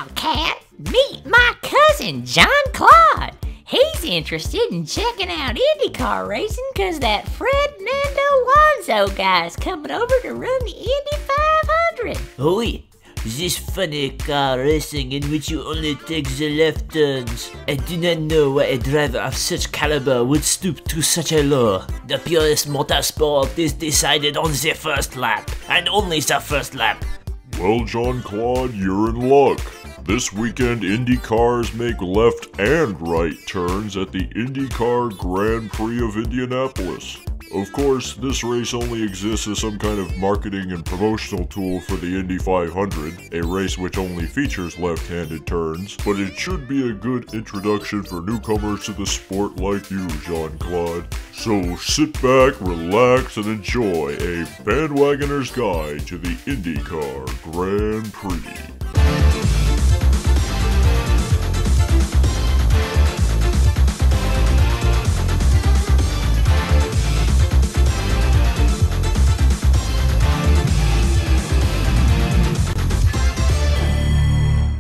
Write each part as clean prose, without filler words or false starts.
Wildcat, meet my cousin, Jean-Claude. He's interested in checking out IndyCar racing because that Fernando Alonso guy's coming over to run the Indy 500. Oui, this funny car racing in which you only take the left turns. I do not know why a driver of such caliber would stoop to such a low. The purest motorsport is decided on the first lap, and only the first lap. Well, Jean-Claude, you're in luck. This weekend, Indy cars make left and right turns at the INDYCAR Grand Prix of Indianapolis. Of course, this race only exists as some kind of marketing and promotional tool for the Indy 500, a race which only features left-handed turns, but it should be a good introduction for newcomers to the sport like you, Jean-Claude. So sit back, relax, and enjoy a Bandwagoner's Guide to the INDYCAR Grand Prix.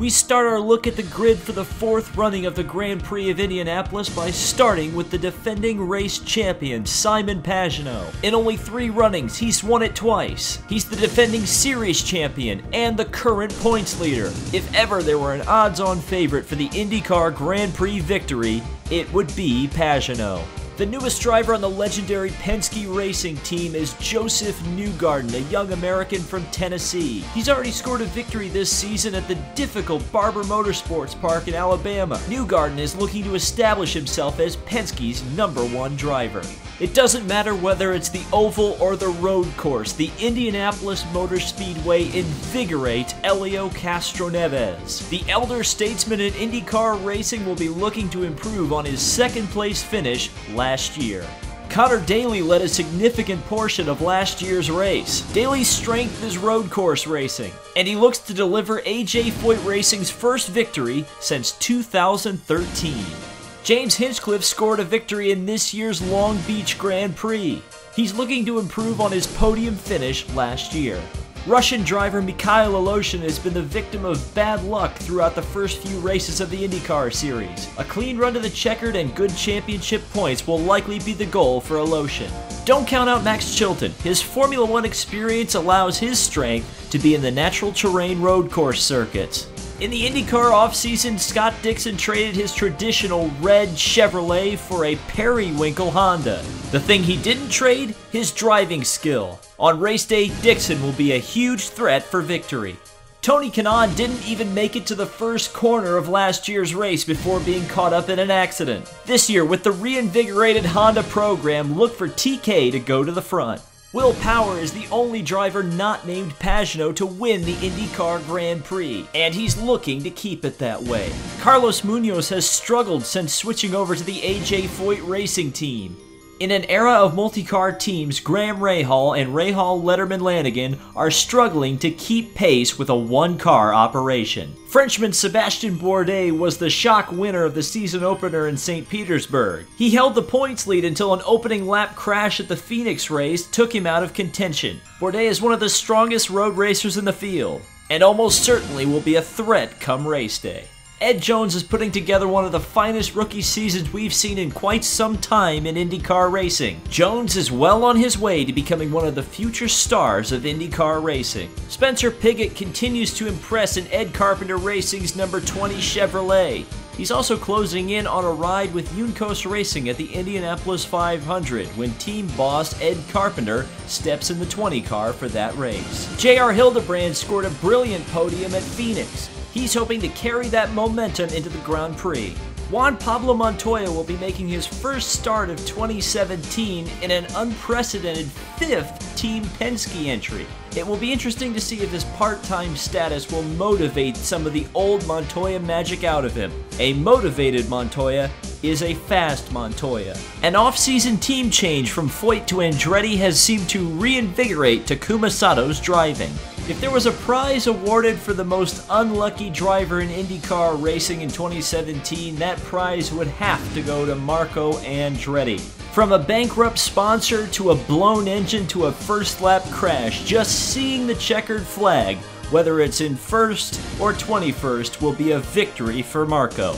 We start our look at the grid for the fourth running of the Grand Prix of Indianapolis by starting with the defending race champion, Simon Pagenaud. In only 3 runnings, he's won it twice. He's the defending series champion and the current points leader. If ever there were an odds-on favorite for the INDYCAR Grand Prix victory, it would be Pagenaud. The newest driver on the legendary Penske racing team is Joseph Newgarden, a young American from Tennessee. He's already scored a victory this season at the difficult Barber Motorsports Park in Alabama. Newgarden is looking to establish himself as Penske's #1 driver. It doesn't matter whether it's the oval or the road course, the Indianapolis Motor Speedway invigorates Helio Castroneves. The elder statesman in IndyCar racing will be looking to improve on his second-place finish last year. Connor Daly led a significant portion of last year's race. Daly's strength is road course racing, and he looks to deliver AJ Foyt Racing's first victory since 2013. James Hinchcliffe scored a victory in this year's Long Beach Grand Prix. He's looking to improve on his podium finish last year. Russian driver Mikhail Aloshin has been the victim of bad luck throughout the first few races of the IndyCar series. A clean run to the checkered and good championship points will likely be the goal for Aloshin. Don't count out Max Chilton. His Formula One experience allows his strength to be in the natural terrain road course circuits. In the IndyCar offseason, Scott Dixon traded his traditional red Chevrolet for a Periwinkle Honda. The thing he didn't trade? His driving skill. On race day, Dixon will be a huge threat for victory. Tony Kanaan didn't even make it to the first corner of last year's race before being caught up in an accident. This year, with the reinvigorated Honda program, look for TK to go to the front. Will Power is the only driver not named Pagenaud to win the INDYCAR Grand Prix, and he's looking to keep it that way. Carlos Munoz has struggled since switching over to the AJ Foyt Racing team. In an era of multi-car teams, Graham Rahal and Rahal Letterman Lanigan are struggling to keep pace with a one-car operation. Frenchman Sebastien Bourdais was the shock winner of the season opener in St. Petersburg. He held the points lead until an opening lap crash at the Phoenix race took him out of contention. Bourdais is one of the strongest road racers in the field, and almost certainly will be a threat come race day. Ed Jones is putting together one of the finest rookie seasons we've seen in quite some time in IndyCar racing. Jones is well on his way to becoming one of the future stars of IndyCar racing. Spencer Pigot continues to impress in Ed Carpenter Racing's number 20 Chevrolet. He's also closing in on a ride with Juncos Racing at the Indianapolis 500 when team boss Ed Carpenter steps in the 20 car for that race. J.R. Hildebrand scored a brilliant podium at Phoenix. He's hoping to carry that momentum into the Grand Prix. Juan Pablo Montoya will be making his first start of 2017 in an unprecedented 5th Team Penske entry. It will be interesting to see if his part-time status will motivate some of the old Montoya magic out of him. A motivated Montoya is a fast Montoya. An off-season team change from Foyt to Andretti has seemed to reinvigorate Takuma Sato's driving. If there was a prize awarded for the most unlucky driver in IndyCar racing in 2017, that prize would have to go to Marco Andretti. From a bankrupt sponsor to a blown engine to a first lap crash, just seeing the checkered flag Whether it's in first or 21st will be a victory for Marco.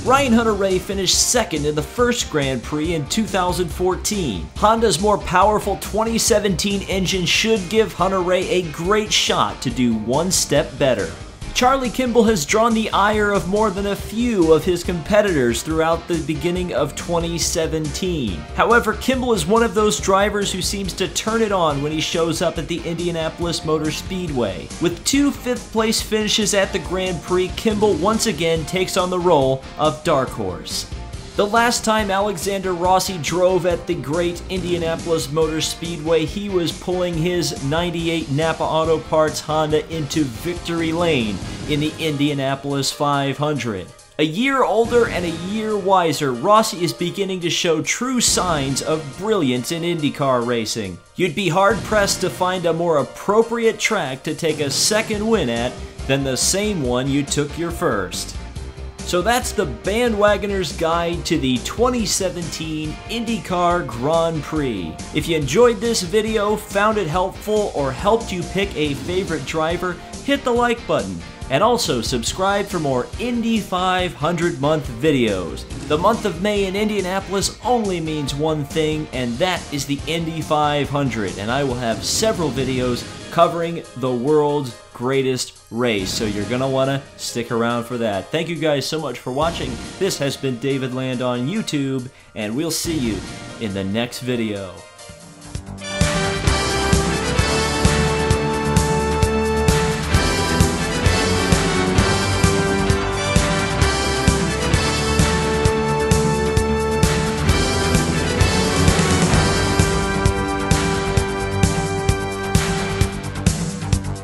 Ryan Hunter-Reay finished second in the first Grand Prix in 2014. Honda's more powerful 2017 engine should give Hunter-Reay a great shot to do one step better. Charlie Kimball has drawn the ire of more than a few of his competitors throughout the beginning of 2017. However, Kimball is one of those drivers who seems to turn it on when he shows up at the Indianapolis Motor Speedway. With 2 fifth-place finishes at the Grand Prix, Kimball once again takes on the role of dark horse. The last time Alexander Rossi drove at the great Indianapolis Motor Speedway, he was pulling his 98 Napa Auto Parts Honda into victory lane in the Indianapolis 500. A year older and a year wiser, Rossi is beginning to show true signs of brilliance in IndyCar racing. You'd be hard-pressed to find a more appropriate track to take a second win at than the same one you took your first. So that's the Bandwagoner's Guide to the 2017 INDYCAR Grand Prix. If you enjoyed this video, found it helpful, or helped you pick a favorite driver, hit the like button. And also subscribe for more Indy 500 month videos. The month of May in Indianapolis only means one thing, and that is the Indy 500. And I will have several videos covering the world's greatest race, so you're gonna wanna stick around for that. Thank you guys so much for watching. This has been David Land on YouTube, and we'll see you in the next video.